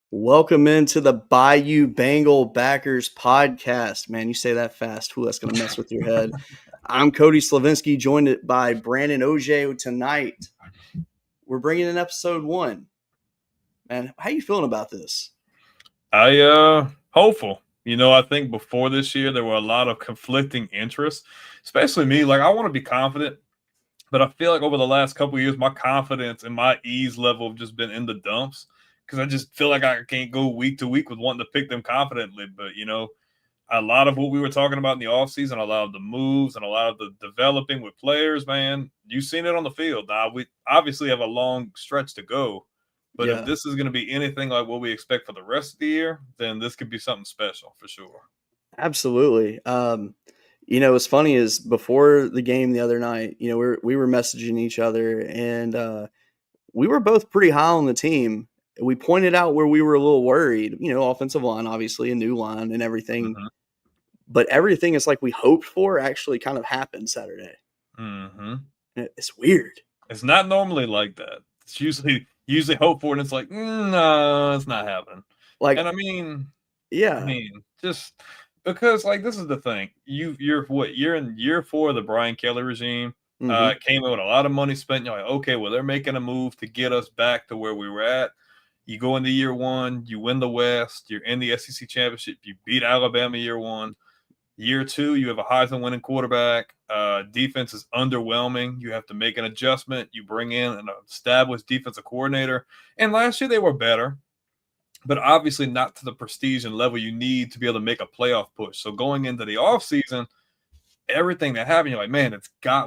Welcome into the BAYOU Bengal Backers podcast. Man, you say that fast. Ooh, that's going to mess with your head. I'm Cody Slovensky, joined by Brandon Oge tonight. We're bringing in episode 1. Man, how you feeling about this? Hopeful. I think before this year, there were a lot of conflicting interests, especially me. Like, I want to be confident, but I feel like over the last couple of years, my confidence and my ease level have just been in the dumps. Because I just feel like I can't go week to week with wanting to pick them confidently. But, a lot of what we were talking about in the offseason, a lot of the moves and a lot of the developing with players, man, you've seen it on the field. Now, we obviously have a long stretch to go. But if this is going to be anything like what we expect for the rest of the year, then this could be something special for sure. Absolutely. What's funny is before the game the other night, we were messaging each other, and we were both pretty high on the team. We pointed out where we were a little worried, offensive line, obviously, a new line and everything. Mm-hmm. But everything is like we hoped for actually kind of happened Saturday. Mm-hmm. It's weird. It's not normally like that. It's usually hope for it, and it's like, no, it's not happening. Just because, like, this is the thing. You're in year 4 of the Brian Kelly regime. Mm-hmm. Came in with a lot of money spent. You're like, okay, well, they're making a move to get us back to where we were at. You go into year 1, you win the West, you're in the SEC championship, you beat Alabama year 1. Year 2, you have a Heisman winning quarterback. Defense is underwhelming. You have to make an adjustment. You bring in an established defensive coordinator. And last year they were better, but obviously not to the prestige and level you need to be able to make a playoff push. So going into the offseason, everything that happened, you're like, man,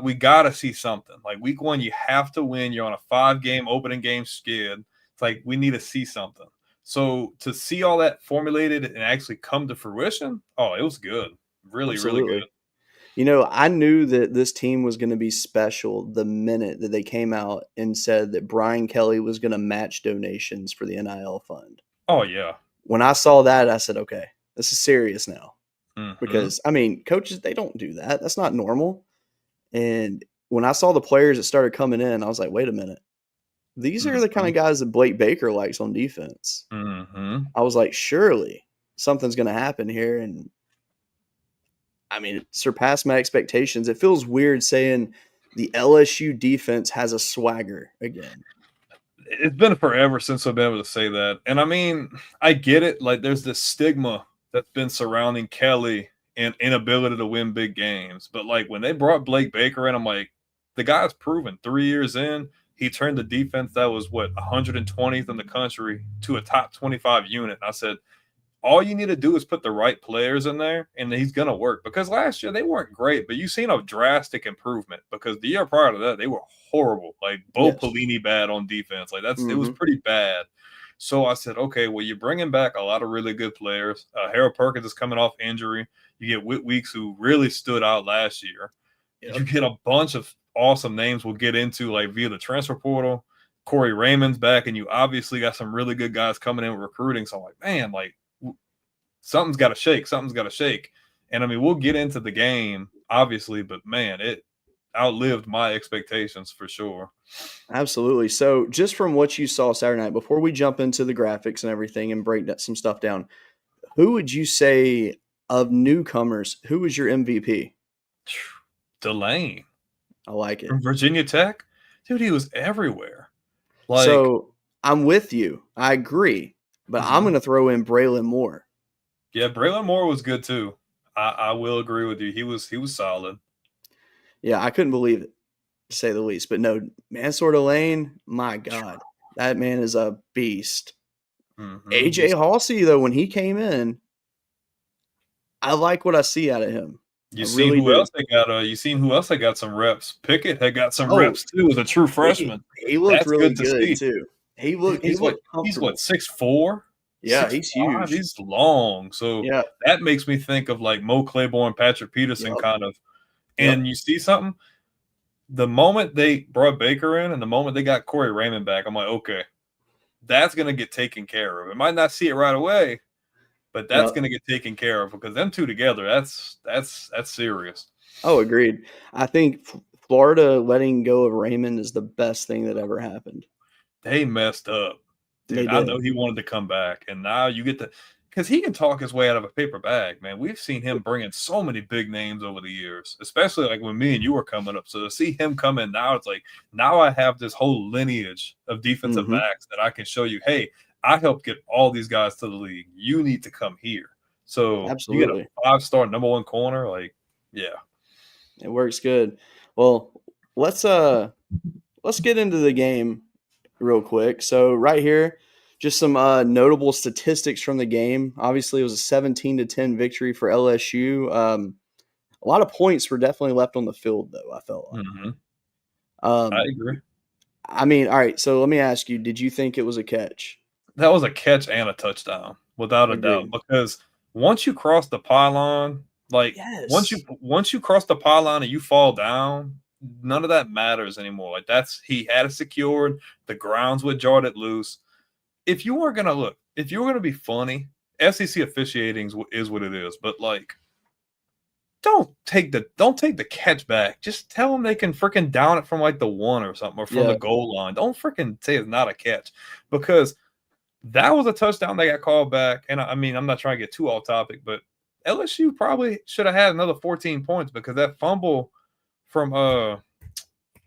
we got to see something. Like week 1, you have to win. You're on a 5-game opening game skid. Like we need to see something. So to see all that formulated and actually come to fruition, it was good. Really, Absolutely. Really good. I knew that this team was going to be special the minute that they came out and said that Brian Kelly was going to match donations for the NIL fund. Oh, yeah. When I saw that, I said, okay, this is serious now. Mm-hmm. Because, coaches, they don't do that. That's not normal. And when I saw the players that started coming in, I was like, wait a minute. These are the kind of guys that Blake Baker likes on defense. Mm-hmm. I was like, surely something's going to happen here. And, it surpassed my expectations. It feels weird saying the LSU defense has a swagger again. it's been forever since I've been able to say that. And I mean, I get it. Like, there's this stigma that's been surrounding Kelly and inability to win big games. But like when they brought Blake Baker in, I'm like, the guy's proven 3 years in, he turned the defense that was what 120th in the country to a top 25 unit. And I said, all you need to do is put the right players in there and he's going to work. Because last year they weren't great, but you've seen a drastic improvement because the year prior to that, they were horrible. Like Bo Yes. Pelini bad on defense. Like it was Mm-hmm. pretty bad. So I said, okay, well, you're bringing back a lot of really good players. Harold Perkins is coming off injury. You get Whit Weeks, who really stood out last year. Yep. You get a bunch of awesome names we'll get into like via the transfer portal. Corey Raymond's back, and you obviously got some really good guys coming in with recruiting. So I'm like, man, like something's got to shake. Something's got to shake. And I mean, we'll get into the game, obviously, but man, it outlived my expectations for sure. Absolutely. So, just from what you saw Saturday night, before we jump into the graphics and everything and break some stuff down, who would you say of newcomers, who was your MVP? Delane. I like it. From Virginia Tech? Dude, he was everywhere. Like, so, I'm with you. I agree. But I'm going to throw in Braylon Moore. Yeah, Braylon Moore was good too. I will agree with you. He was solid. Yeah, I couldn't believe it, to say the least. But no, Mansour Delane, my God, that man is a beast. AJ Halsey, though, when he came in, I like what I see out of him. You seen who else they got? You seen who else they got some reps? Pickett had got some reps too as a true freshman. He looked really good too. He looked. He's what 6'4"? Yeah, 6'5". he's huge. He's long. So that makes me think of like Mo Claiborne, Patrick Peterson kind of. And you see something? The moment they brought Baker in and the moment they got Corey Raymond back, I'm like, okay, that's going to get taken care of. It might not see it right away, but that's going to get taken care of because them two together, that's serious. Oh, agreed. I think Florida letting go of Raymond is the best thing that ever happened. They messed up. Dude, I know he wanted to come back, and now you get to – because he can talk his way out of a paper bag, man. We've seen him bring in so many big names over the years, especially like when me and you were coming up. So to see him come in now, it's like now I have this whole lineage of defensive backs that I can show you, hey, I helped get all these guys to the league. You need to come here. So you get a 5-star number one corner, like, yeah. It works good. Well, let's get into the game real quick. So right here, just some notable statistics from the game. Obviously, it was a 17-10 victory for LSU. A lot of points were definitely left on the field, though, I felt like. I agree. I mean, all right, so let me ask you, did you think it was a catch? That was a catch and a touchdown, without a doubt, because once you cross the pylon, like once you cross the pylon and you fall down, none of that matters anymore. Like he had it secured, the grounds would jar it loose. If you were gonna be funny, SEC officiating is what it is. But like, don't take the catch back. Just tell them they can freaking down it from like the 1 or something or from the goal line. Don't freaking say it's not a catch because that was a touchdown they got called back. And I mean, I'm not trying to get too off topic, but LSU probably should have had another 14 points because that fumble from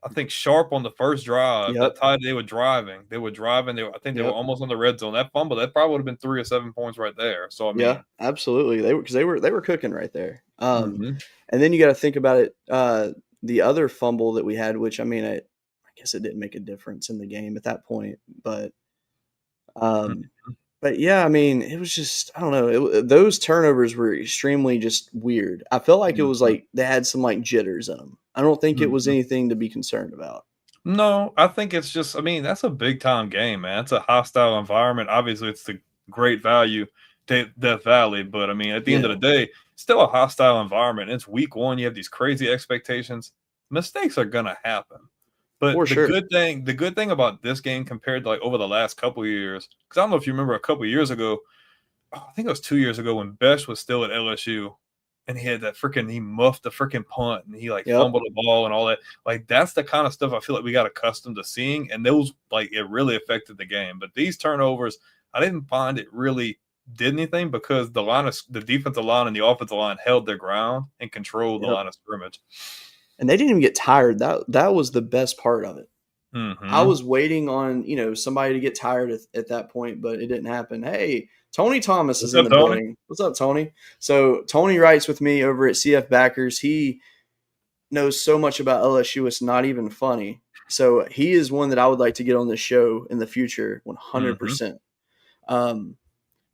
I think Sharp on the first drive. That time they were driving. I think they were almost on the red zone. That fumble, that probably would have been 3 or 7 points right there. So I mean, absolutely. They were cooking right there. And then you got to think about it. The other fumble that we had, which I mean, I guess it didn't make a difference in the game at that point, but yeah, I mean, it was just I don't know. Those turnovers were extremely just weird. I felt like it was like they had some like jitters in them. I don't think it was anything to be concerned about. No, I think it's just, I mean, that's a big time game, man. It's a hostile environment. Obviously, it's the great value, Death Valley. But I mean, at the end of the day, it's still a hostile environment. It's week 1. You have these crazy expectations. Mistakes are going to happen. But the good thing about this game compared to like over the last couple of years, because I don't know if you remember a couple of years ago, I think it was 2 years ago when Besh was still at LSU. And he had he muffed the freaking punt and he like fumbled the ball and all that. Like that's the kind of stuff I feel like we got accustomed to seeing. And those like it really affected the game. But these turnovers, I didn't find it really did anything because the defensive line and the offensive line held their ground and controlled the line of scrimmage. And they didn't even get tired. That was the best part of it. I Mm-hmm. was waiting on, somebody to get tired at that point, but it didn't happen. Hey, Tony Thomas is What's in up, the Tony? building. What's up, Tony? So Tony writes with me over at CF Backers. He knows so much about LSU, it's not even funny. So he is one that I would like to get on this show in the future, Mm-hmm. 100%. Um,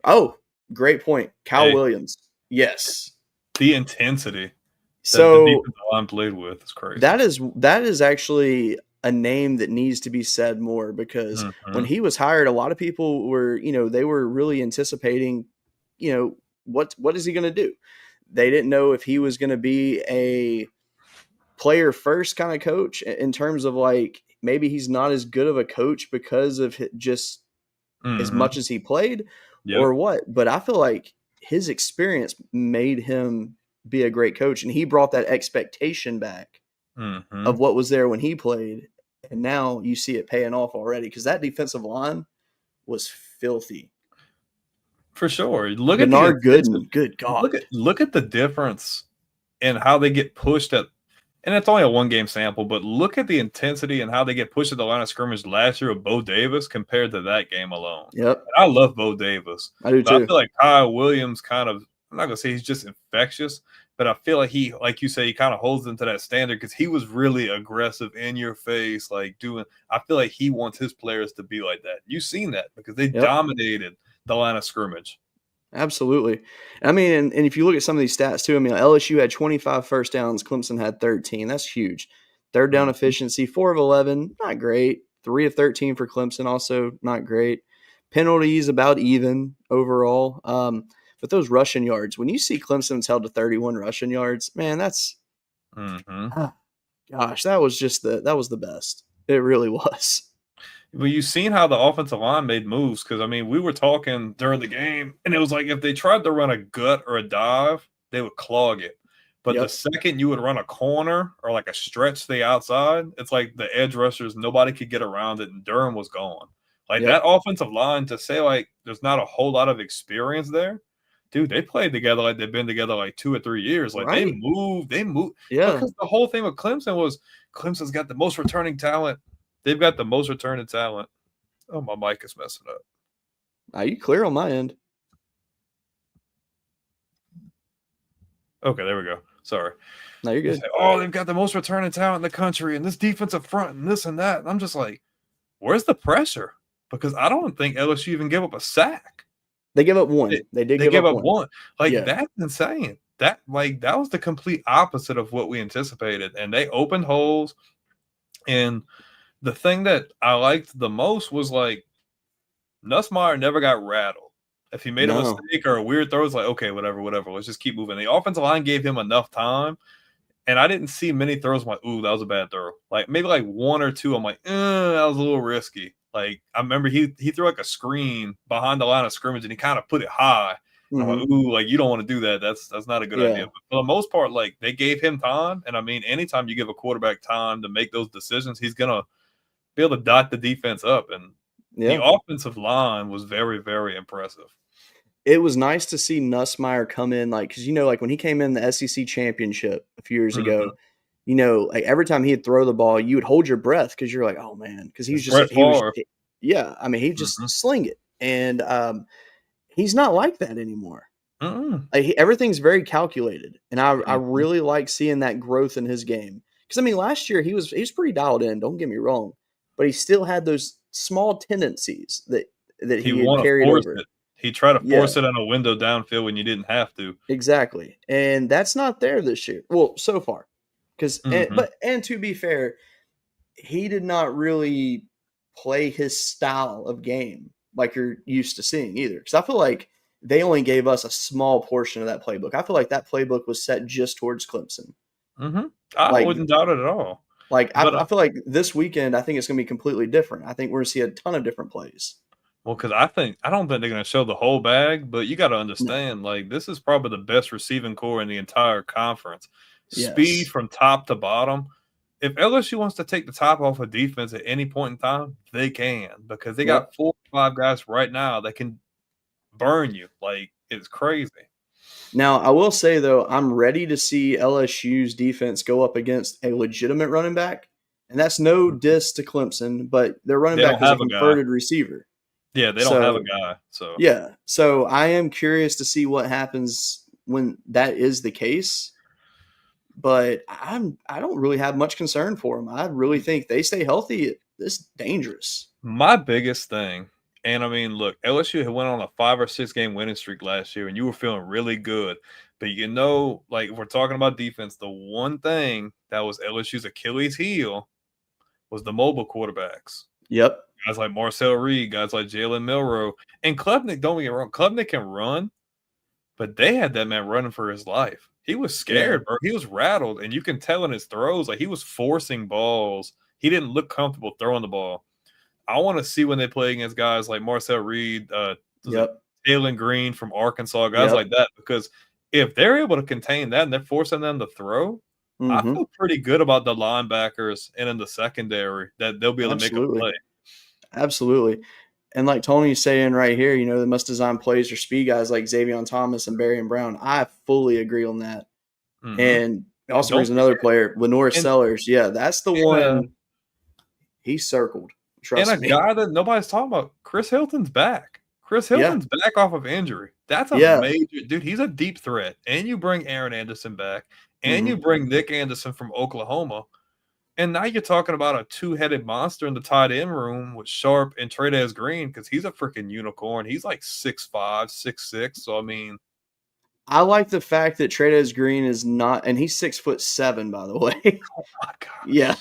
oh, great point. Cal Hey, Williams. Yes. the intensity that the So defensive line played with is crazy. that is actually a name that needs to be said more because when Mm-hmm. he was hired, a lot of people were, they were really anticipating, what is he going to do? They didn't know if he was going to be a player first kind of coach in terms of like maybe he's not as good of a coach because of just as Mm-hmm. much as he played Yep. or what. But I feel like his experience made him be a great coach, and he brought that expectation back Mm-hmm. of what was there when he played, and now you see it paying off already because that defensive line was filthy. For sure. Look at the Bernard intensity. Gooden, good Look God. at look at the difference in how they get pushed at, and it's only a 1 game sample, but look at the intensity and how they get pushed at the line of scrimmage last year with Bo Davis compared to that game alone. Yep, And I love Bo Davis, I do but I too. feel like Kyle Williams kind of, I'm not gonna say he's just infectious, but I feel like he, like you say, he kind of holds them to that standard because he was really aggressive in your face, like doing. I feel like he wants his players to be like that. You've seen that because they Yep. dominated the line of scrimmage. Absolutely. I mean, and if you look at some of these stats too, I mean, LSU had 25 first downs, Clemson had 13. That's huge. Third down Mm-hmm. efficiency, 4 of 11, not great. 3 of 13 for Clemson, also not great. Penalties about even overall. But those rushing yards, when you see Clemson's held to 31 rushing yards, man, that's Mm-hmm. ah, gosh, that was the best. It really was. Well, you've seen how the offensive line made moves because I mean, we were talking during the game, and it was like if they tried to run a gut or a dive, they would clog it. But the Yep. second you would run a corner or like a stretch to the outside, it's like the edge rushers, nobody could get around it, and Durham was gone. Like that Yep. offensive line, to say like there's not a whole lot of experience there, dude. They played together like they've been together like 2 or 3 years. Like Right? they move Yeah. because the whole thing with Clemson was Clemson's got the most returning talent. They've got the most returning talent. Oh, my mic is messing up. Are you clear on my end? Okay, there we go. Sorry. No, you're They good. say, oh, they've got the most returning talent in the country and this defensive front and this and that. And I'm just like, where's the pressure? Because I don't think LSU even gave up a sack. They give up They, one. They did they give gave up up one. one. Like, Yeah. that's insane. That was the complete opposite of what we anticipated. And they opened holes. And the thing that I liked the most was like Nussmeier never got rattled. If he made a No. mistake or a weird throw, it's like, okay, whatever, whatever. Let's just keep moving. The offensive line gave him enough time, and I didn't see many throws. I'm like, ooh, that was a bad throw. Like maybe like 1 or 2. I'm like, that was a little risky. Like I remember he threw like a screen behind the line of scrimmage, and he kind of put it high. And I'm Hmm. like, ooh, like you don't want to do that. That's not a good idea. Yeah. But for the most part, like they gave him time, and I mean, anytime you give a quarterback time to make those decisions, he's gonna be able to dot the defense up. And the Yeah. offensive line was very, very impressive. It was nice to see Nussmeier come in, like, because, like when he came in the SEC championship a few years Mm-hmm. ago, like every time he'd throw the ball, you would hold your breath because you're like, oh man, because It's Brett Favre. yeah, I mean, he just Mm-hmm. sling it. And he's not like that anymore. Mm-mm. Like everything's very calculated, and I Mm-hmm. really like seeing that growth in his game. Because I mean, last year he was pretty dialed in. Don't get me wrong, but he still had those small tendencies that He he had want to carried force over. it. He tried to Yeah, force it on a window downfield when you didn't have to. exactly, and that's not there this year. Well, so far, because Mm-hmm. but to be fair, he did not really play his style of game like you're used to seeing either. Because I feel like they only gave us a small portion of that playbook. I feel like that playbook was set just towards Clemson. Mm-hmm. I Like, wouldn't doubt it at all. But I feel like this weekend, I think it's going to be completely different. I think we're going to see a ton of different plays. well, because I don't think they're going to show the whole bag. But you got to No, understand, like this is probably the best receiving core in the entire conference. Speed yes, from top to bottom. If LSU wants to take the top off of defense at any point in time, they can because they yep. got 4 or 5 guys right now that can burn you. Like it's crazy. Now, I will say though, I'm ready to see LSU's defense go up against a legitimate running back And that's no diss to Clemson, but their running They back don't is a have a guy. converted receiver. Yeah, they don't have a So, guy. So yeah. So I am curious to see what happens when that is the case. But I don't really have much concern for them. I really think they stay healthy. It's dangerous. my biggest thing, and I mean, look, LSU had went on a 5 or 6 game winning streak last year, and you were feeling really good. But like if we're talking about defense, the one thing that was LSU's Achilles heel was the mobile quarterbacks. Yep. Guys like Marcel Reed, guys like Jalen Milroe, and Klubnik. Don't get me wrong, Klubnik can run, but they had that man running for his life. He was scared, bro. He was rattled, and you can tell in his throws, like he was forcing balls. He didn't look comfortable throwing the ball. I want to see when they play against guys like Marcel Reed, Jalen Green from Arkansas, guys like that, because if they're able to contain that and they're forcing them to throw, I feel pretty good about the linebackers and in the secondary that they'll be able to make a play. Absolutely. And like Tony's saying right here, they must design plays for speed guys like Xavier Thomas and Barry and Brown. I fully agree on that. And also brings another player, Lenore Sellers. Yeah, that's the one he circled. Trust me. Guy that nobody's talking about, Chris Hilton's back. Chris Hilton's back off of injury. That's a major dude. He's a deep threat. And you bring Aaron Anderson back, and you bring Nick Anderson from Oklahoma. And now you're talking about a two-headed monster in the tight end room with Sharp and Trey'Dez Green, because he's a freaking unicorn. He's like 6'5", 6'6". So, I mean, I like the fact that Trey'Dez Green is not – and he's 6'7", by the way. Oh, my God. Yeah.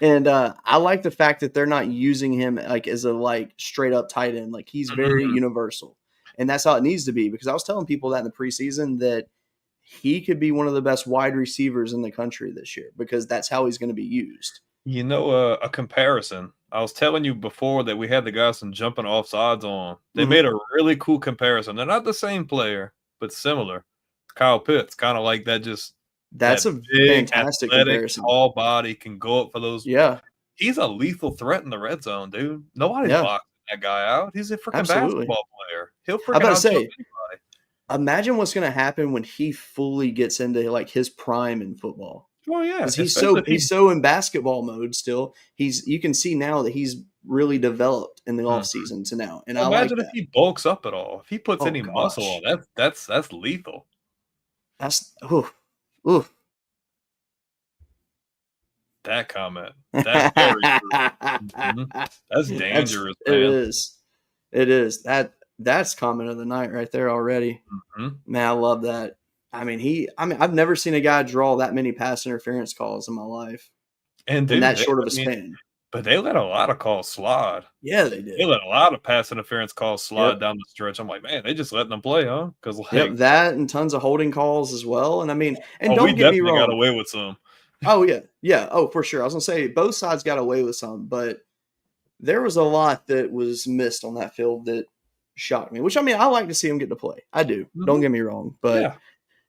And I like the fact that they're not using him like as a straight up tight end. Like he's very universal, and that's how it needs to be. Because I was telling people that in the preseason that he could be one of the best wide receivers in the country this year because that's how he's going to be used. A comparison. I was telling you before that we had the guys from jumping offsides on. They made a really cool comparison. They're not the same player, but similar. Kyle Pitts, kind of like that. That's a big, fantastic comparison. Tall body, can go up for those. Yeah. He's a lethal threat in the red zone, dude. Nobody's boxing that guy out. He's a freaking basketball player. He'll freaking out anybody. Imagine what's going to happen when he fully gets into like his prime in football. Oh yeah, because he's so in basketball mode still. You can see now that he's really developed in the offseason to now. And imagine if he bulks up at all. If he puts any muscle on, that's lethal. That's that comment. That's very true. That's dangerous. Man. It is. That's comment of the night right there already. Man, I love that. I mean, I've never seen a guy draw that many pass interference calls in my life. And in that short of a span. But they let a lot of calls slide. Yeah, they did. They let a lot of pass interference calls slide down the stretch. I'm like, man, they just letting them play, huh? Because that and tons of holding calls as well. And I mean, don't get me wrong, got away with some. Oh yeah. Oh, for sure. I was gonna say both sides got away with some, but there was a lot that was missed on that field that shocked me. Which I mean, I like to see them get to play. I do. Don't get me wrong, but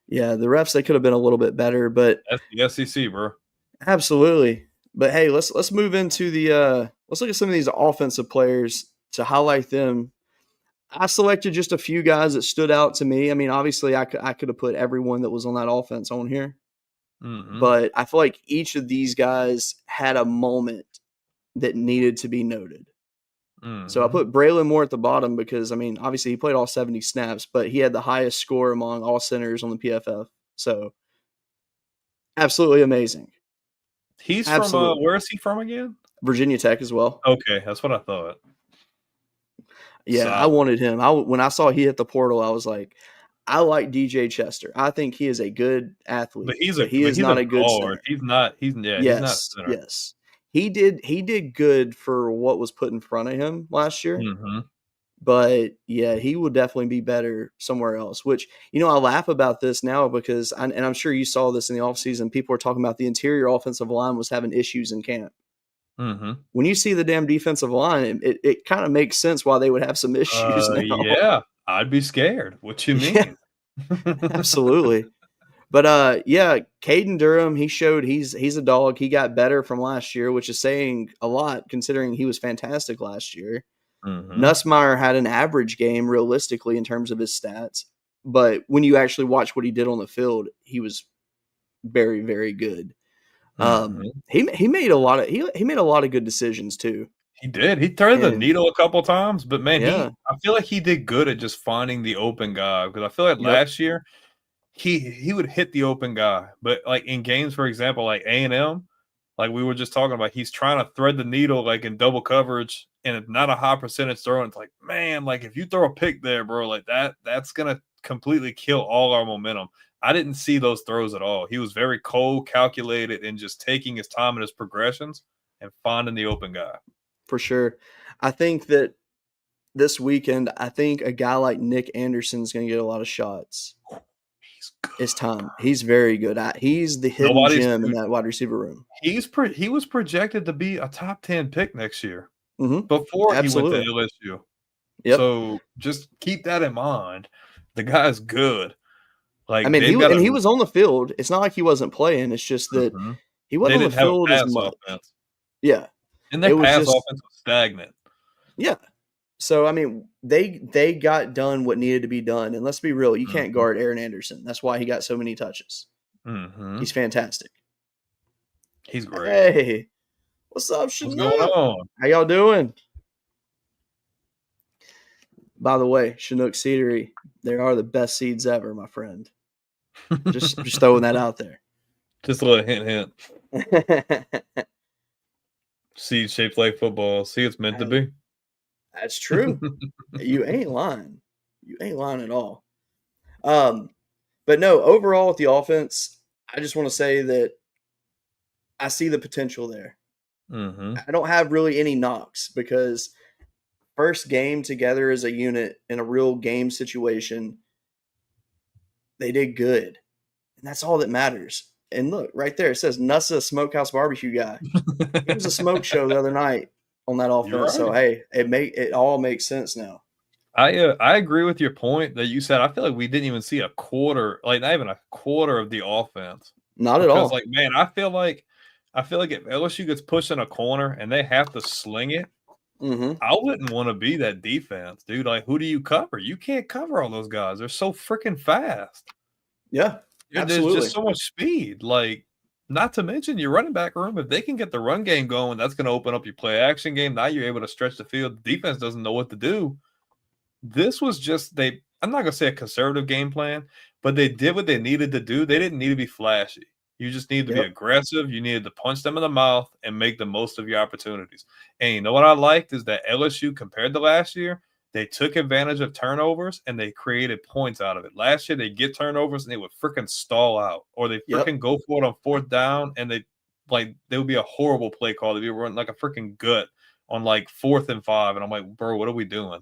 yeah, the refs, they could have been a little bit better. But that's the SEC, bro. Absolutely. But hey, let's move into the let's look at some of these offensive players to highlight them. I selected just a few guys that stood out to me. I mean, obviously, I could have put everyone that was on that offense on here, but I feel like each of these guys had a moment that needed to be noted. So I put Braylon Moore at the bottom because, I mean, obviously he played all 70 snaps, but he had the highest score among all centers on the PFF. So absolutely amazing. He's from where is he from again? Virginia Tech as well. Okay, that's what I thought. Yeah, I wanted him. When I saw he hit the portal, I was like, I like DJ Chester. I think he is a good athlete. But he is not a good center. He's not center. Yes. He did good for what was put in front of him last year. But yeah, he will definitely be better somewhere else, which, I laugh about this now because, and I'm sure you saw this in the offseason, people were talking about the interior offensive line was having issues in camp. When you see the damn defensive line, it kind of makes sense why they would have some issues now. Yeah, I'd be scared. What you mean? Yeah, absolutely. But Caden Durham, he showed he's a dog. He got better from last year, which is saying a lot considering he was fantastic last year. Nussmeier had an average game realistically in terms of his stats, but when you actually watch what he did on the field, he was very, very good. He made a lot of he made a lot of good decisions too. He did. He threaded the And needle a couple times, but man, yeah, I feel like he did good at just finding the open guy because I feel like yep, last year he would hit the open guy, but like in games, for example, like A&M, like we were just talking about, he's trying to thread the needle like in double coverage, and it's not a high percentage throw. And it's like, man, like if you throw a pick there, bro, like that's gonna completely kill all our momentum. I didn't see those throws at all. He was very cold, calculated, and just taking his time in his progressions and finding the open guy. for sure. I think that this weekend, I think a guy like Nick Anderson's going to get a lot of shots. He's good. It's time. He's very good. He's the hidden gem in that wide receiver room. He was projected to be a top 10 pick next year Absolutely. he went to LSU. Yep. So just keep that in mind. The guy's good. Like I mean, he was on the field. It's not like he wasn't playing. It's just that he wasn't on the field as much. Offense. Yeah. And their pass offense was stagnant. Yeah. So I mean, they got done what needed to be done. And let's be real, you can't guard Aaron Anderson. That's why he got so many touches. He's fantastic. He's great. Hey, what's up, Chinook? What's going on? How y'all doing? By the way, Chinook Seedery, they are the best seeds ever, my friend. Just throwing that out there. Just a little hint. Seed shaped like football. See, it's meant to be. That's true. You ain't lying. You ain't lying at all. But no, overall with the offense, I just want to say that I see the potential there. I don't have really any knocks because first game together as a unit in a real game situation, they did good. And that's all that matters. And look, right there, it says Nussa Smokehouse Barbecue guy. It was a smoke show the other night on that offense. Right. So, hey, it all makes sense now. I agree with your point that you said. I feel like we didn't even see a quarter, like not even a quarter of the offense. Not at all. Like, man, I feel like if LSU gets pushed in a corner and they have to sling it, I wouldn't want to be that defense, dude. Like, who do you cover? You can't cover all those guys. They're so freaking fast. Yeah, absolutely. There's just so much speed. Like, not to mention your running back room. If they can get the run game going, that's going to open up your play action game. Now you're able to stretch the field. The defense doesn't know what to do. This was just I'm not going to say a conservative game plan, but they did what they needed to do. They didn't need to be flashy. You just needed to be aggressive. You needed to punch them in the mouth and make the most of your opportunities. And you know what I liked is that LSU, compared to last year, they took advantage of turnovers and they created points out of it. Last year, they get turnovers and they would freaking stall out, or they freaking go for it on fourth down, and they would be a horrible play call. They'd be running like a freaking gut on like 4th and 5, and I'm like, bro, what are we doing?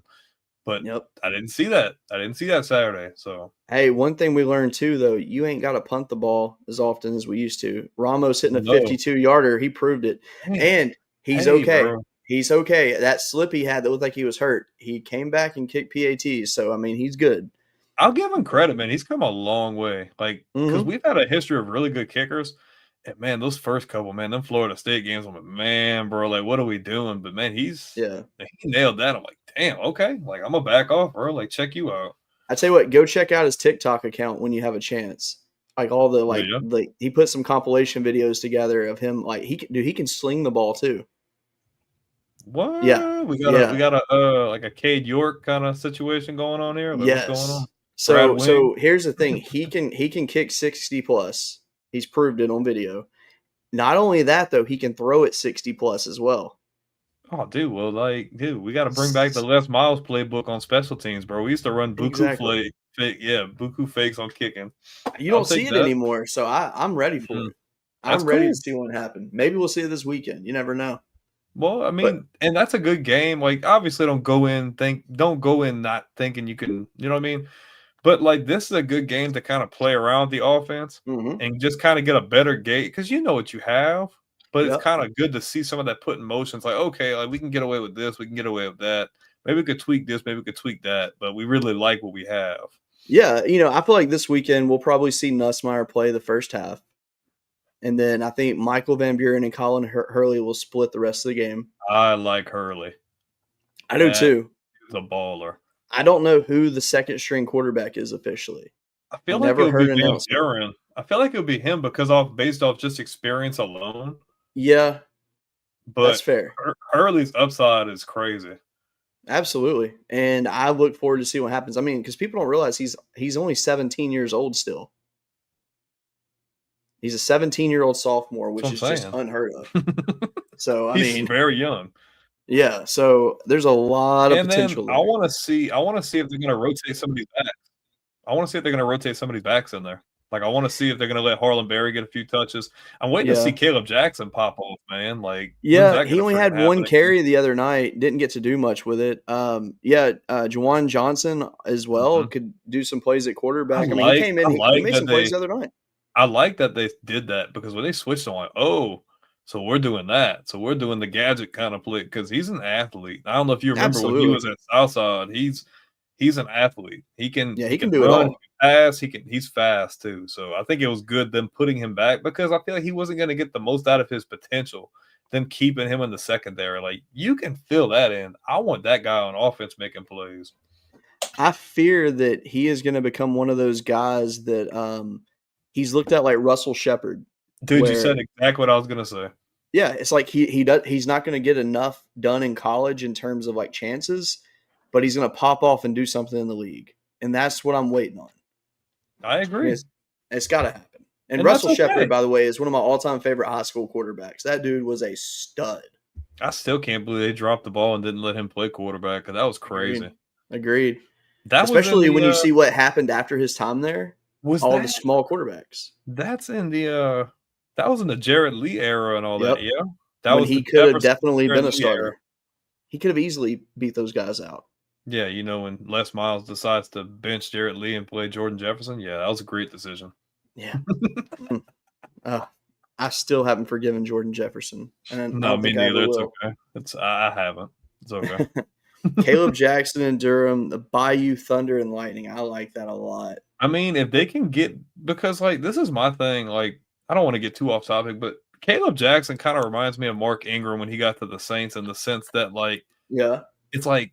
But I didn't see that. I didn't see that Saturday. So hey, one thing we learned too, though, you ain't got to punt the ball as often as we used to. Ramos hitting a 52-yarder, he proved it, and he's okay. Bro. He's okay. That slip he had that looked like he was hurt, he came back and kicked PATs. So I mean, he's good. I'll give him credit, man. He's come a long way. Like, because we've had a history of really good kickers. And man, those first couple, man, them Florida State games, I'm like, man, bro, like, what are we doing? But man, he nailed that. I'm like, damn, okay. Like, I'm gonna back off, bro. Like, check you out. I tell you what, go check out his TikTok account when you have a chance. Like all the like he put some compilation videos together of him. Like he can sling the ball too. What? Yeah, we got a like a Cade York kind of situation going on here. Like, yes. What's going on? So here's the thing: he can kick 60 plus. He's proved it on video. Not only that, though, he can throw it 60 plus as well. Oh, dude. Well, we got to bring back the Les Miles playbook on special teams, bro. We used to run buku buku fakes on kicking. You don't see it anymore, so I'm ready for it. I'm ready to see what happened. Maybe we'll see it this weekend. You never know. Well, I mean, and that's a good game. Like, obviously, don't go in not thinking you can. You know what I mean? But, like, this is a good game to kind of play around the offense and just kind of get a better gauge because you know what you have. But it's kind of good to see some of that put in motion. It's like, okay, like we can get away with this. We can get away with that. Maybe we could tweak this. Maybe we could tweak that. But we really like what we have. Yeah, I feel like this weekend we'll probably see Nussmeier play the first half. And then I think Michael Van Buren and Colin Hurley will split the rest of the game. I like Hurley. I do too. He's a baller. I don't know who the second string quarterback is officially. I feel like it'll be Van Buren. I feel like it would be him because based off just experience alone. Yeah, that's But fair. Hurley's upside is crazy. Absolutely, and I look forward to see what happens. I mean, because people don't realize he's only 17 years old still. He's a 17-year-old sophomore, which That's is what I'm just saying. unheard of. So, I He's mean, very young. yeah, so there's a lot of And then potential I there. want to see if they're going to rotate somebody's backs. I want to see if they're going to rotate somebody's backs in there. Like I want to see if they're going to let Harlan Berry get a few touches. I'm waiting to see Yeah. Caleb Jackson pop off, man. Like when's Yeah, that he going to only freaking had happen one again? carry the other night, didn't get to do much with it. Juwan Johnson as well Mhm. could do some plays at I quarterback. I mean, he like came in, I he like made that some plays they the other night. I like that they did that because when they switched, I'm like, oh, so we're doing that. So we're doing the gadget kind of play because he's an athlete. I don't know if you remember when he Absolutely. was at Southside. He's an athlete. He can Yeah, he he can can do it run, he all. can pass, he's fast too. So I think it was good them putting him back because I feel like he wasn't going to get the most out of his potential. Them keeping him in the secondary, like you can fill that in. I want that guy on offense making plays. I fear that he is going to become one of those guys that he's looked at like Russell Shepard, Dude, you where said exactly what I was going to say. yeah, it's like he's not going to get enough done in college in terms of like chances, but he's going to pop off and do something in the league, and that's what I'm waiting on. I And agree, it's got to happen. And and that's Russell Shepard, okay. by the way, is one of my all-time favorite high school quarterbacks. That dude was a stud. I still can't believe they dropped the ball and didn't let him play quarterback. That was Agreed. crazy. Agreed. That was in Especially the when you see what happened after his time there, was all the that small quarterbacks. that's in the that was in the Jarrett Lee era and all that. Yep. Yeah, that When was he the could have Jefferson definitely Jarrett been a Lee era. starter. He could have easily beat those guys out. Yeah, you know when Les Miles decides to bench Jarrett Lee and play Jordan Jefferson. Yeah, that was a great decision. Yeah. uh, I still haven't forgiven Jordan Jefferson, and I No, don't me think I ever neither. It's will. okay. I haven't. It's okay. Caleb Jackson and Durham, the BAYOU Thunder and Lightning. I like that a lot. I mean, if they can get because like this is my thing. Like I don't want to get too off topic, but Caleb Jackson kind of reminds me of Mark Ingram when he got to the Saints in the sense that like Yeah. it's like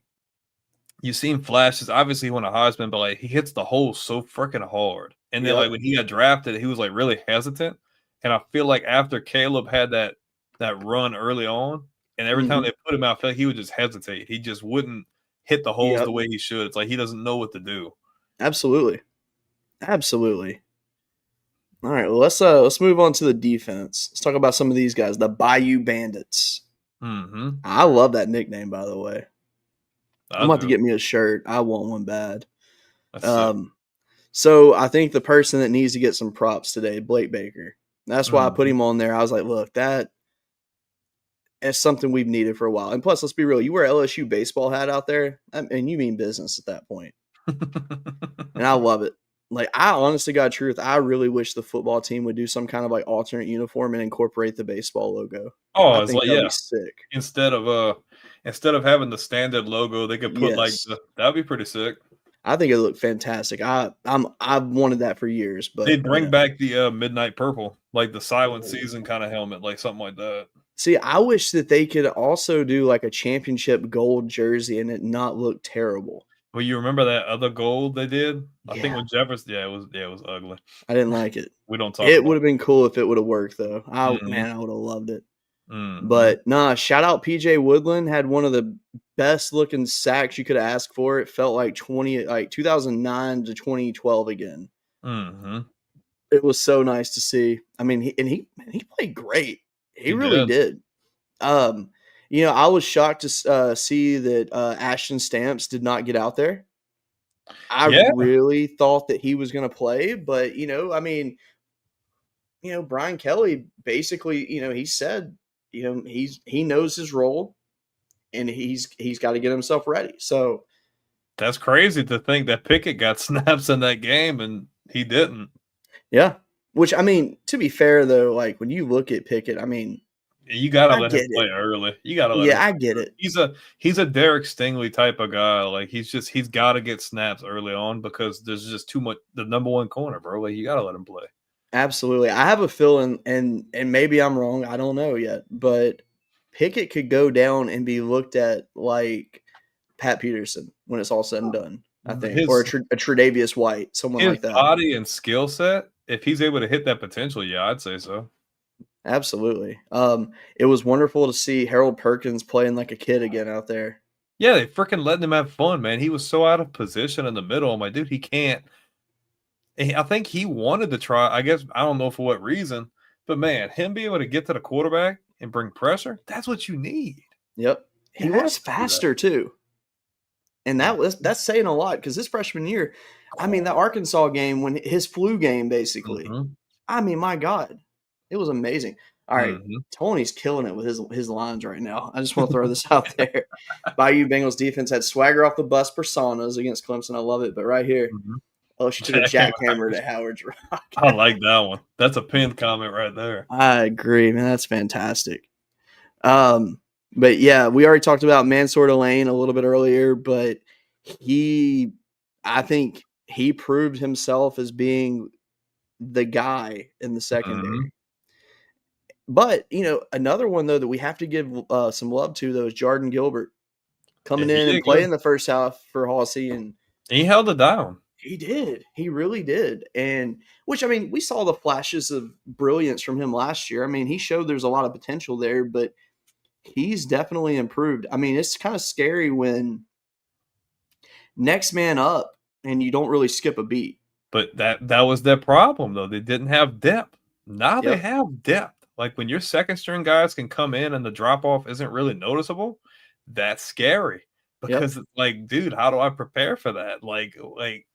you seen flashes. Obviously, he won a Heisman, but like he hits the hole so freaking hard. And then like Yep. when he got drafted, he was like really hesitant. And I feel like after Caleb had that run early on, and every time Mm-hmm. they put him out, I feel like he would just hesitate. He just wouldn't hit the holes the Yep. way he should. It's like he doesn't know what to do. Absolutely. Absolutely. All right. Well, let's move on to the defense. Let's talk about some of these guys, the BAYOU Bandits. Mm-hmm. I love that nickname, by the way. I I'm about to do. get me a shirt. I want one bad. That's sick. So I think the person that needs to get some props today, Blake Baker. That's why I put Mm-hmm. him on there. I was like, look, that is something we've needed for a while. And plus, let's be real, you wear LSU baseball hat out there, and you mean business at that point. And I love it. Like, I honestly got truth. I really wish the football team would do some kind of like alternate uniform and incorporate the baseball logo. I Oh, it's think like that would yeah. be sick. Instead of having the standard logo, they could put like Yes. that'd be pretty sick. I think it looked fantastic. I've wanted that for years, They but bring back the midnight purple, like the silent season kind of helmet, like something like that. see, I wish that they could also do like a championship gold jersey and it not look terrible. Well, you remember that other gold they did? I think Yeah, when Jefferson, it was ugly. I didn't like it. We don't talk It about would have been cool if it would have worked though. it. Mm-hmm. I would have loved it. Mm-hmm. But nah, shout out PJ Woodland, had one of the best looking sacks you could ask for. It felt like 2009 to 2012 again. Mm-hmm. It was so nice to see. I mean, he played great. He He really did. did. I was shocked to see that Ashton Stamps did not get out there. I Yeah, really thought that he was going to play, but Brian Kelly basically, he said, he knows his role and he's got to get himself ready. So that's crazy to think that Pickett got snaps in that game and he didn't. yeah, which I mean, to be fair though, like when you look at Pickett, I mean, You gotta I let him get play it. early. You gotta let him. Yeah, I get it. He's a Derek Stingley type of guy. Like he's got to get snaps early on because there's just too much. The number one corner, bro. Like you gotta let him play. Absolutely. I have a feeling, and maybe I'm wrong. I don't know yet, but Pickett could go down and be looked at like Pat Peterson when it's all said and done. I think, or His a Tre'Davious White, someone his like that. body and skill set if he's able to hit that potential, yeah, I'd say so. Absolutely. It was wonderful to see Harold Perkins playing like a kid again out there. Yeah, they freaking letting him have fun, man. He was so out of position in the middle. I'm like, dude, he can't. I think he wanted to try. I guess I don't know for what reason, but man, him being able to get to the quarterback and bring pressure, that's what you need. Yep. You He was have to do that. faster too. And that's saying a lot because this freshman year, I mean, that Arkansas game when his flu game, basically. Mm-hmm. I mean, my God, it was amazing. All right, Mm-hmm. Tony's killing it with his lines right now. I just want to throw this out there. BAYOU Bengals defense had swagger off the bus personas against Clemson. I love it. But right here, Mm-hmm. oh, she took a jackhammer to Howard's Rock. I like that one. That's a pinned comment right there. I agree, man. That's fantastic. But yeah, we already talked about Mansour Lane a little bit earlier, but I think he proved himself as being the guy in the Mm-hmm. secondary. But, another one, though, that we have to give some love to, though, is Jordan Gilbert Yeah, coming he in and did good. playing the first half for Hawsey, and He held it down. he did. He really did. And which, I mean, we saw the flashes of brilliance from him last year. I mean, he showed there's a lot of potential there, but he's definitely improved. I mean, it's kind of scary when next man up and you don't really skip a beat. But that was their problem, though. They didn't have depth. Now they Yep. have depth. Like when your second string guys can come in and the drop off isn't really noticeable, that's scary. Yep. Because it's like, dude, how do I prepare for that? Like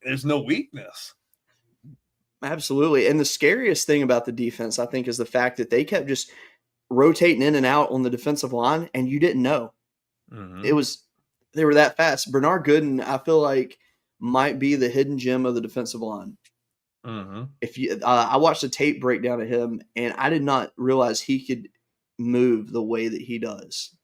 there's no weakness. Absolutely. And the scariest thing about the defense, I think, is the fact that they kept just rotating in and out on the defensive line, and you didn't know. Mm-hmm. It was they were that fast. Bernard Gooden, I feel like, might be the hidden gem of the defensive line. Mm-hmm. If you, I watched a tape breakdown of him, and I did not realize he could move the way that he does.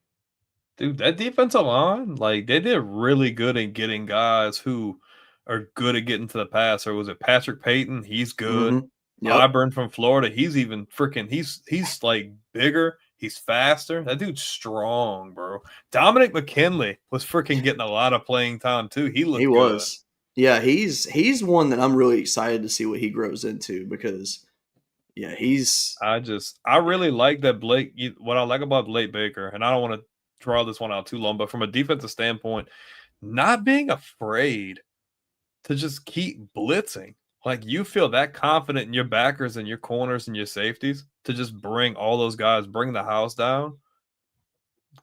Dude, that defensive line, like they did really good in getting guys who are good at getting to the pass. Or was it Patrick Payton? He's good. Mm-hmm. Yep. Auburn from Florida, he's even freaking he's like bigger, he's faster. That dude's strong, bro. Dominic McKinley was freaking getting a lot of playing time too. He He looked good. was. Yeah, he's one that I'm really excited to see what he grows into because yeah, he's I really like that Blake. What I like about Blake Baker, and I don't want to draw this one out too long, but from a defensive standpoint, not being afraid to just keep blitzing. Like you feel that confident in your backers and your corners and your safeties to just bring all those guys, bring the house down.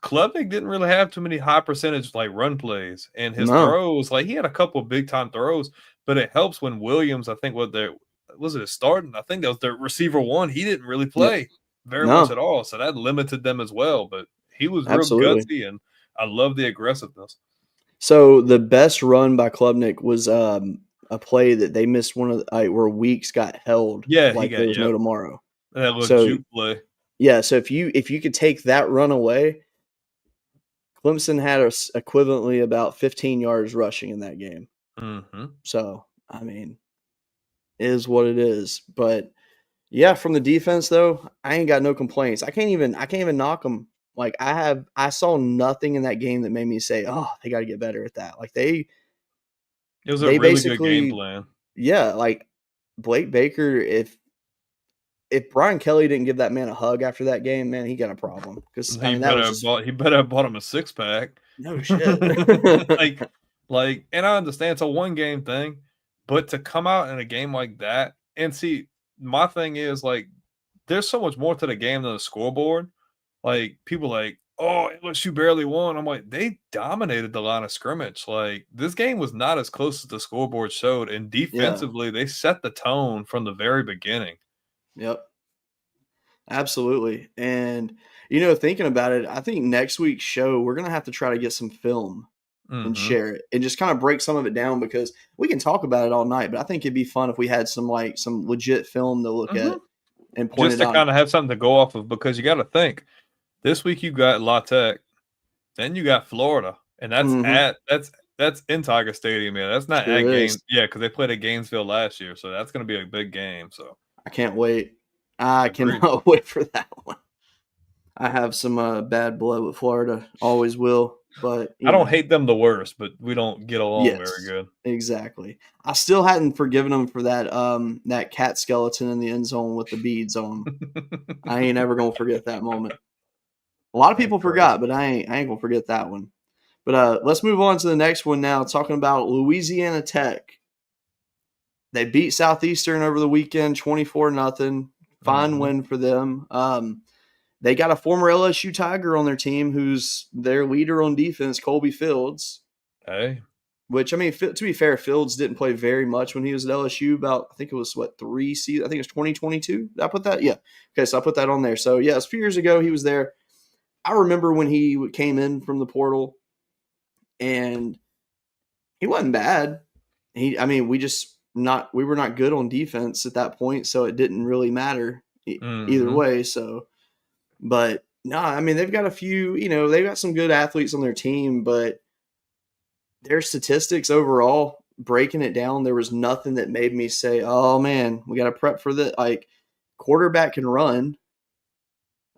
Klubnik didn't really have too many high percentage like run plays, and his no, throws, like he had a couple big time throws, but it helps when Williams, I think what there was it starting. I think that was the receiver one. He didn't really yep, play very much no, at all, so that limited them as well. But he was real absolutely. gutsy, and I love the aggressiveness. So the best run by Klubnik was a play that they missed one of where Weeks got held Yeah, he like got there was no tomorrow. that little So juke play. yeah, so if you could take that run away, Clemson had equivalently about 15 yards rushing in that game. Mm-hmm. So I mean, it is what it is. But yeah, from the defense though, I ain't got no complaints. I can't even knock them. Like I saw nothing in that game that made me say, "Oh, they got to get better at that." Like It was a they really good game basically, plan. yeah, like Blake Baker. If Brian Kelly didn't give that man a hug after that game, man, he got a problem. Because I He mean, that better was have just bought him a six pack. no shit. like, and I understand it's a one game thing, but to come out in a game like that and see, my thing is like, there's so much more to the game than the scoreboard. Like people like, oh, LSU barely won. I'm like, they dominated the line of scrimmage. Like this game was not as close as the scoreboard showed, and Yeah. defensively, they set the tone from the very beginning. Yep. Absolutely. And thinking about it, I think next week's show we're gonna have to try to get some film and Mm-hmm. share it and just kind of break some of it down because we can talk about it all night, but I think it'd be fun if we had some legit film to look Mm-hmm. at and point Just it to out. kind of have something to go off of, because you got to think this week you got La Tech, then you got Florida, and Mhm. that's in Tiger Stadium. Yeah, that's not Sure at is. game. Yeah, because they played at Gainesville last year, so that's going to be a big game. So I can't wait. I agreed. cannot wait for that one. I have some bad blood with Florida. Always will. But I don't hate them the worst, but we don't get along very yes, good. exactly. I still hadn't forgiven them for that cat skeleton in the end zone with the beads on. I ain't ever gonna forget that moment. A lot of That's people crazy. forgot, but I ain't gonna forget that one. But let's move on to the next one now. Talking about Louisiana Tech. They beat Southeastern over the weekend, 24-0. Fine Mm-hmm. win for them. They got a former LSU Tiger on their team, who's their leader on defense, Colby Fields. Hey, Which, I mean, to be fair, Fields didn't play very much when he was at LSU. About, I think it was what, 3 seasons? I think it was 2022. Did I put that? Yeah. Okay, so I put that on there. So yeah, a few years ago he was there. I remember when he came in from the portal, and he wasn't bad. I mean, we were not good on defense at that point, so it didn't really matter either mm-hmm. way. So, but no, I mean, they've got a few. They've got some good athletes on their team, but their statistics overall, breaking it down, there was nothing that made me say, "Oh man, we got to prep for that." Like, quarterback can run.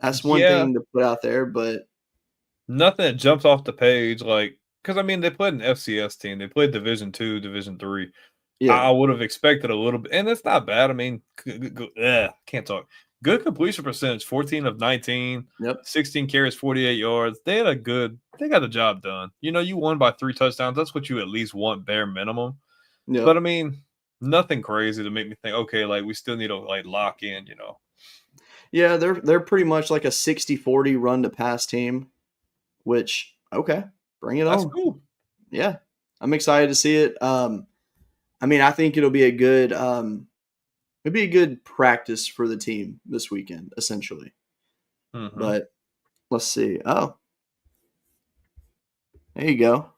That's one Yeah, thing to put out there, but nothing that jumps off the page, like because I mean they played an FCS team, they played Division 2, Division 3. yeah, I would have expected a little bit, and it's not bad. I mean, can't talk. Good completion percentage, 14 of 19, yep, 16 carries, 48 yards. They got the job done. You won by 3 touchdowns. That's what you at least want, bare minimum. yep. But I mean, nothing crazy to make me think, okay, like we still need to like lock in. Yeah, they're pretty much like a 60-40 run to pass team, which okay, bring it That's on. cool. Yeah, I'm excited to see it. I mean, I think it'll be a good practice for the team this weekend, essentially. Hmm. But let's see. Oh, there you go.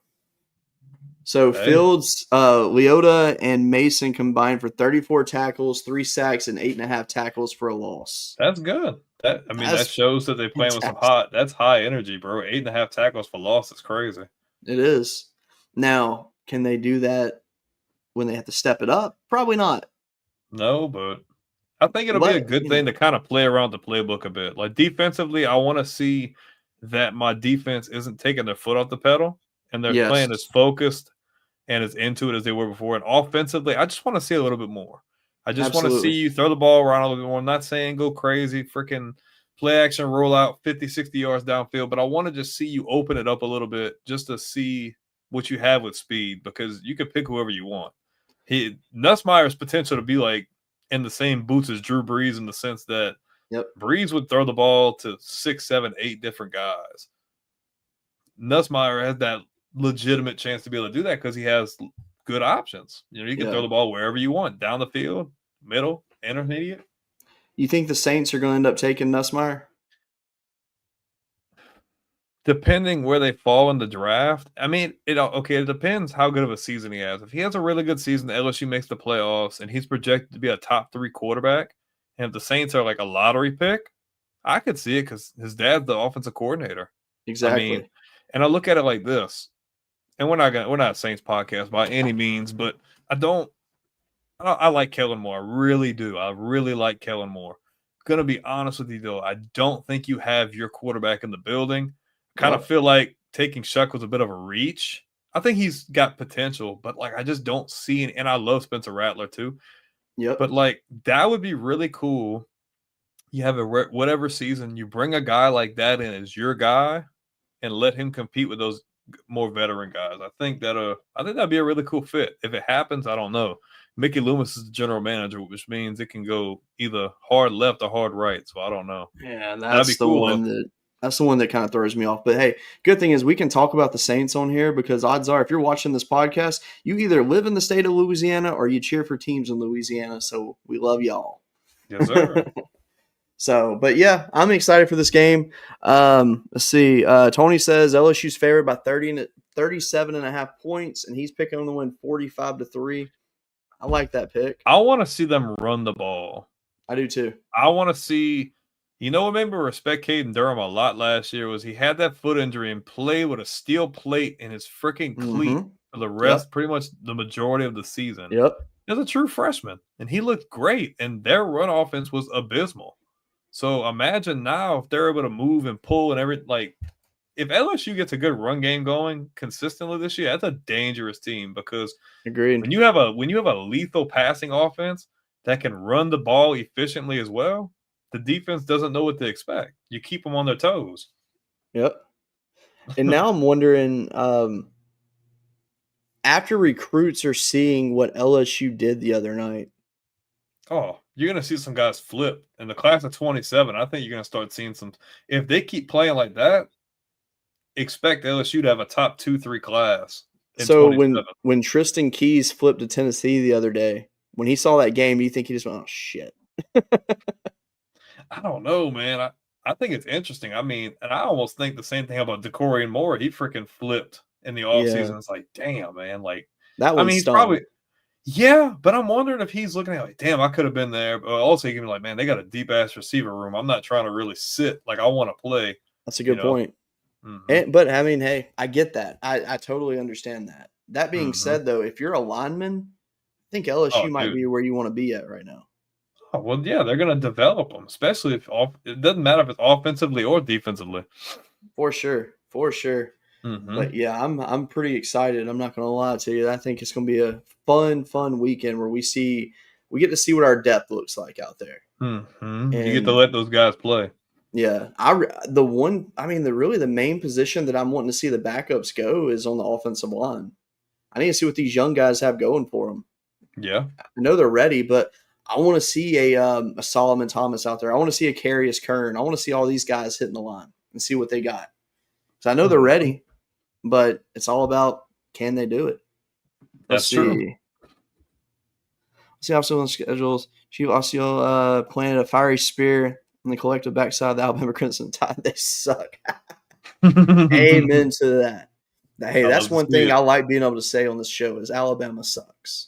So Hey, Fields, Leota, and Mason combined for 34 tackles, 3 sacks, and 8.5 tackles for a loss. that's good. That That's shows that they playing with some fantastic. hot. That's high energy, bro. 8.5 tackles for loss is crazy. It is. Now, can they do that when they have to step it up? Probably not. No, but I think it'll be a But, good thing to kind of play around the playbook a bit. Like defensively, I want to see that my defense isn't taking their foot off the pedal and they're yes, playing as focused and as into it as they were before. And offensively, I just want to see a little bit more. I just want to see absolutely. you throw the ball around a little bit more. I'm not saying go crazy, freaking play action, roll out 50, 60 yards downfield, but I want to just see you open it up a little bit just to see what you have with speed because you can pick whoever you want. Nussmeier's potential to be like in the same boots as Drew Brees in the sense that Yep. Brees would throw the ball to 6, 7, 8 different guys. Nussmeier has that legitimate chance to be able to do that because he has good options. You can throw Yeah. the ball wherever you want, down the field, middle, intermediate. You think the Saints are going to end up taking Nussmeier? Depending where they fall in the draft, I mean, it depends how good of a season he has. If he has a really good season, LSU makes the playoffs, and he's projected to be a top 3 quarterback, and if the Saints are like a lottery pick, I could see it because his dad's the offensive coordinator. I mean, Exactly. and I look at it like this, and we're not a Saints podcast by any means, but I like Kellen Moore. I really do. I really like Kellen Moore. Gonna be honest with you though, I don't think you have your quarterback in the building. Kind of Yep. feel like taking Shuck was a bit of a reach. I think he's got potential, but like I just don't see it. And I love Spencer Rattler too. Yep. But like that would be really cool. You have whatever season, you bring a guy like that in as your guy and let him compete with those more veteran guys. I think that'd be a really cool fit. If it happens, I don't know. Mickey Loomis is the general manager, which means it can go either hard left or hard right. So I don't know. Yeah, That'd be cool though. that's the one that kind of throws me off. But hey, good thing is we can talk about the Saints on here because odds are if you're watching this podcast, you either live in the state of Louisiana or you cheer for teams in Louisiana. So we love y'all. Yes, sir. So, but yeah, I'm excited for this game. Let's see. Tony says LSU's favored by 37.5 points, and he's picking them to win 45-3. I like that pick. I want to see them run the ball. I do too. I want to see. You know what made me respect Caden Durham a lot last year was he had that foot injury and played with a steel plate in his freaking cleat Mm-hmm. for the Yep. rest, pretty much the majority of the season. Yep. As a true freshman, and he looked great, and their run offense was abysmal. So imagine now if they're able to move and pull and everything. Like if LSU gets a good run game going consistently this year, that's a dangerous team because Agreed. when you have a lethal passing offense that can run the ball efficiently as well, the defense doesn't know what to expect. You keep them on their toes. Yep. And now I'm wondering, after recruits are seeing what LSU did the other night. Oh, you're going to see some guys flip. In the class of 27, I think you're going to start seeing some. If they keep playing like that, expect LSU to have a top 2-3 class. So when Tristan Keys flipped to Tennessee the other day, when he saw that game, do you think he just went, "Oh shit"? I don't know, man. I think it's interesting. I mean, and I almost think the same thing about DeCorian Moore. He freaking flipped in the offseason. Yeah. It's like, damn, man. Like, That I one mean, he's stung. probably, yeah, but I'm wondering if he's looking at like, damn, I could have been there. But also, he can be like, man, they got a deep ass receiver room. I'm not trying to really sit. Like, I want to play. That's a good point. Mm-hmm. But I mean, hey, I get that. I totally understand that. That being Mm-hmm. said, though, if you're a lineman, I think LSU might be where you want to be at right now. Oh, well, yeah, they're going to develop them, especially if it doesn't matter if it's offensively or defensively. For sure. Mm-hmm. But yeah, I'm pretty excited. I'm not going to lie to you. I think it's going to be a fun weekend where we get to see what our depth looks like out there. Mm-hmm. You get to let those guys play. Yeah, the main position that I'm wanting to see the backups go is on the offensive line. I need to see what these young guys have going for them. Yeah, I know they're ready, but I want to see a Solomon Thomas out there. I want to see a Carius Kern. I want to see all these guys hitting the line and see what they got. So I know they're ready, but it's all about, can they do it? That's true. Let's see also on schedules. Chief also planted a fiery spear on the collective backside of the Alabama Crimson Tide. They suck. Amen to that. Hey, that's one thing I like being able to say on this show is Alabama sucks.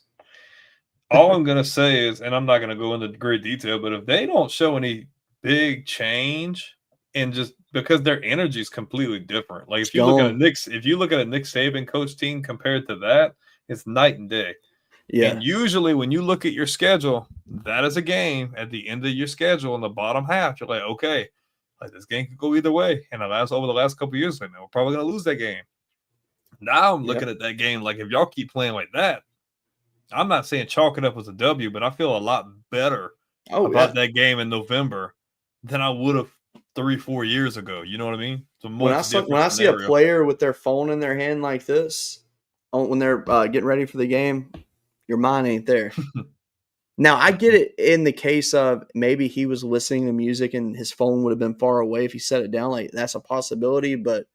All I'm going to say is, and I'm not going to go into great detail, but if they don't show any big change and just because their energy is completely different. Like if you look at a Nick Saban coach team compared to that, it's night and day. Yeah. And usually when you look at your schedule, that is a game at the end of your schedule in the bottom half. You're like, okay, like this game could go either way. And over the last couple of years, like, man, we're probably going to lose that game. Now I'm looking at that game like if y'all keep playing like that, I'm not saying chalk it up as a W, but I feel a lot better about that game in November than I would have 3-4 years ago. You know what I mean? When I see a player with their phone in their hand like this, when they're getting ready for the game, your mind ain't there. Now, I get it in the case of maybe he was listening to music and his phone would have been far away if he set it down. Like, that's a possibility, but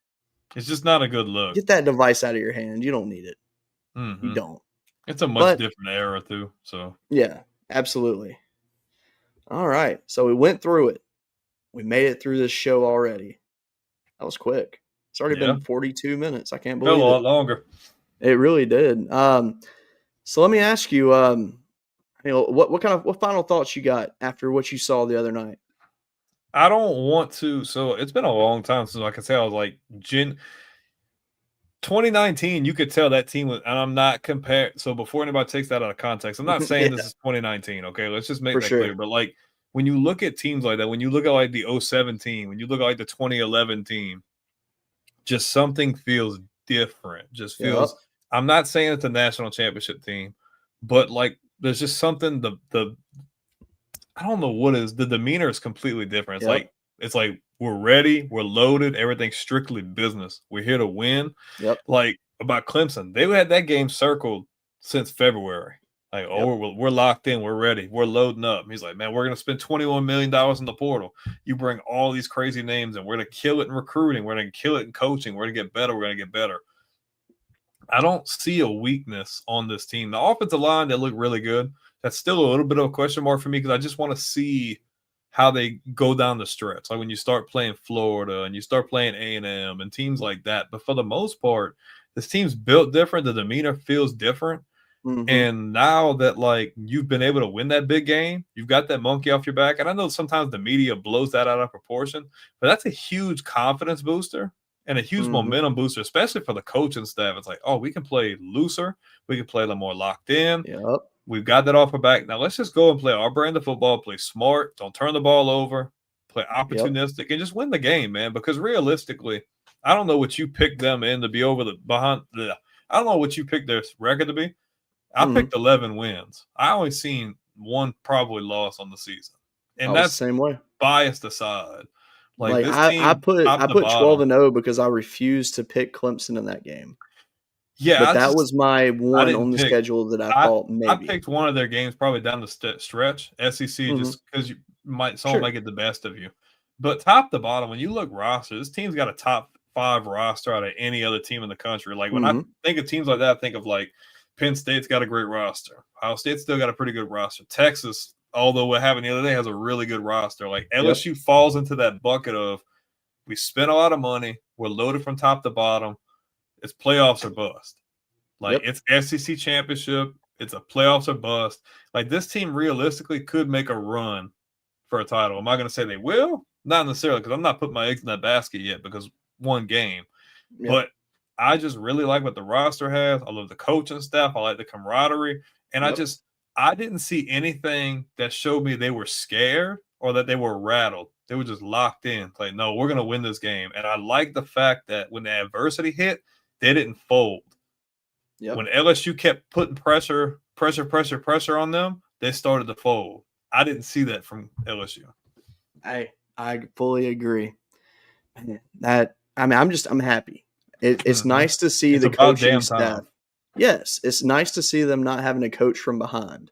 it's just not a good look. Get that device out of your hand. You don't need it. Mm-hmm. You don't. It's a much different era, too. So yeah, absolutely. All right. So we went through it. We made it through this show already. That was quick. It's already been 42 minutes. I can't believe it. A lot longer. It really did. So let me ask you, what final thoughts you got after what you saw the other night? I don't want to. So it's been a long time since I can say I was like 2019, you could tell that team was, and I'm not comparing. So before anybody takes that out of context, I'm not saying this is 2019. Okay, let's just make that clear. But like when you look at teams like that, when you look at like the 07 team, when you look at like the 2011 team, just something feels different. Just feels. I'm not saying it's a national championship team, but like there's just something. The I don't know what is the demeanor is completely different. It's like we're ready, we're loaded, everything's strictly business. We're here to win. Like about Clemson, they had that game circled since February. Like, we're locked in, we're ready, we're loading up. He's like, man, we're gonna spend $21 million in the portal. You bring all these crazy names, and we're gonna kill it in recruiting, we're gonna kill it in coaching, we're gonna get better, we're gonna get better. I don't see a weakness on this team. The offensive line, they look really good. That's still a little bit of a question mark for me because I just want to see how they go down the stretch. Like when you start playing Florida and you start playing A&M and teams like that. But for the most part, this team's built different. The demeanor feels different. Mm-hmm. And now that like you've been able to win that big game, you've got that monkey off your back. And I know sometimes the media blows that out of proportion, but that's a huge confidence booster and a huge momentum booster, especially for the coaching staff. It's like, oh, we can play looser. We can play a little more locked in. We've got that off our back. Now let's just go and play our brand of football, play smart, don't turn the ball over, play opportunistic, and just win the game, man. Because realistically, I don't know what you picked them in to be over the behind. I don't know what you picked their record to be. I picked 11 wins. I only seen one probably loss on the season, I and was the that's same way. biased aside. Like Like this I team, put top to 12 bottom. and 0 because I refused to pick Clemson in that game. Yeah, But that was my I one didn't on the pick. schedule that I I thought I maybe. picked one of their games probably down the stretch. SEC Mhm. just because someone Sure. might get the best of you. But top to bottom, when you look roster, this team's got a top 5 roster out of any other team in the country. Like when I think of teams like that, I think of like Penn State's got a great roster. Ohio State's still got a pretty good roster. Texas, although what happened the other day, has a really good roster. Like LSU falls into that bucket of we spent a lot of money, we're loaded from top to bottom. It's playoffs or bust. Like it's SEC championship, it's a playoffs or bust. Like this team realistically could make a run for a title. Am I going to say they will? Not necessarily, because I'm not putting my eggs in that basket yet because one game. But I just really like what the roster has. I love the coaching staff. I like the camaraderie. And I didn't see anything that showed me they were scared or that they were rattled. They were just locked in. Like, no, we're going to win this game. And I like the fact that when the adversity hit, they didn't fold. When LSU kept putting pressure on them, they started to fold. I didn't see that from LSU. I fully agree. I'm happy. It's nice to see the coaching staff. Yes, it's nice to see them not having a coach from behind.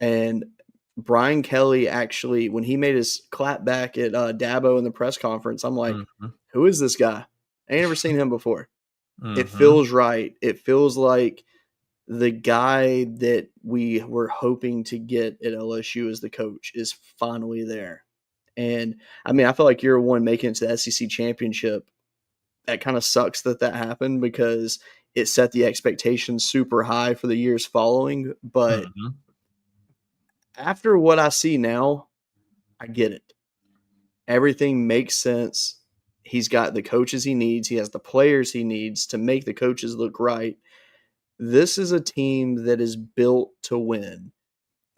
And Brian Kelly actually, when he made his clap back at Dabo in the press conference, I'm like, who is this guy? I ain't never seen him before. It feels right. It feels like the guy that we were hoping to get at LSU as the coach is finally there. And I mean, I feel like you're one making it to the SEC championship. That kind of sucks that happened because it set the expectations super high for the years following. But after what I see now, I get it. Everything makes sense. He's got the coaches he needs. He has the players he needs to make the coaches look right. This is a team that is built to win.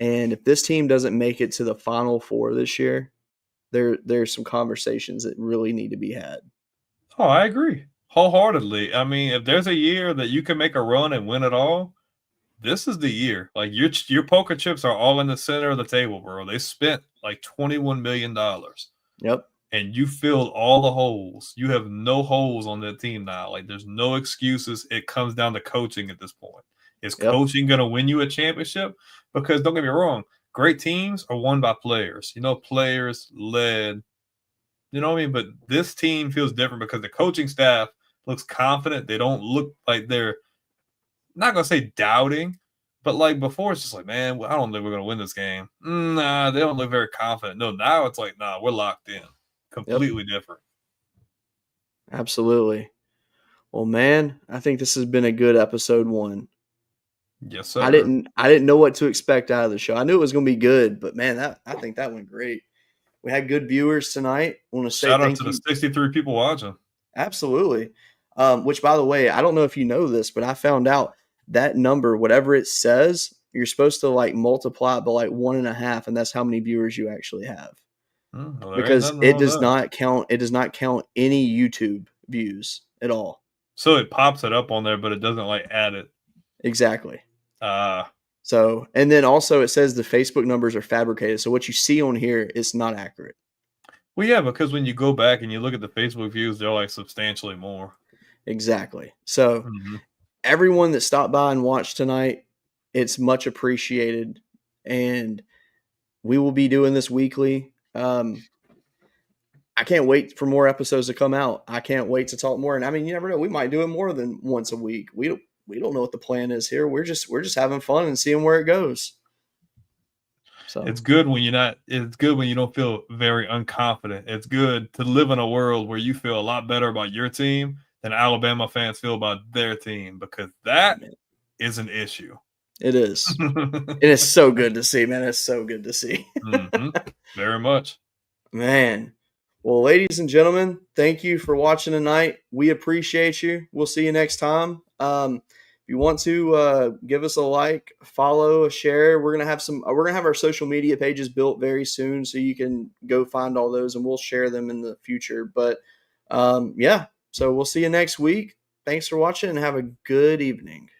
And if this team doesn't make it to the Final Four this year, there's some conversations that really need to be had. Oh, I agree wholeheartedly. I mean, if there's a year that you can make a run and win it all, this is the year. Like your poker chips are all in the center of the table, bro. They spent like $21 million. Yep. And you filled all the holes. You have no holes on that team now. Like there's no excuses. It comes down to coaching at this point. Is coaching going to win you a championship? Because don't get me wrong, great teams are won by players. Players led. You know what I mean? But this team feels different because the coaching staff looks confident. They don't look like they're not going to say doubting, but like before, it's just like, man, I don't think we're going to win this game. Nah, they don't look very confident. No, now it's like, nah, we're locked in. Completely different. Absolutely. Well, man, I think this has been a good episode 1. Yes, sir. I didn't know what to expect out of the show. I knew it was going to be good, but man, I think that went great. We had good viewers tonight. I want to say shout out thank to you. The 63 people watching. Absolutely. Which, by the way, I don't know if you know this, but I found out that number, whatever it says, you're supposed to like multiply it by like 1.5, and that's how many viewers you actually have. Well, because it does not count. It does not count any YouTube views at all. So it pops it up on there, but it doesn't like add it. Exactly. So, and then also it says the Facebook numbers are fabricated. So what you see on here is not accurate. Well, yeah, because when you go back and you look at the Facebook views, they're like substantially more. Exactly. So everyone that stopped by and watched tonight, it's much appreciated. And we will be doing this weekly. I can't wait for more episodes to come out. I can't wait to talk more. And I mean, you never know. We might do it more than once a week. We don't know what the plan is here. We're just having fun and seeing where it goes. So it's good when it's good when you don't feel very unconfident. It's good to live in a world where you feel a lot better about your team than Alabama fans feel about their team, because that is an issue. It is. It is so good to see, man. It's so good to see. Very much. Man. Well, ladies and gentlemen, thank you for watching tonight. We appreciate you. We'll see you next time. If you want to give us a like, follow, a share, we're gonna have our social media pages built very soon, so you can go find all those, and we'll share them in the future. But Yeah, so we'll see you next week. Thanks for watching and have a good evening.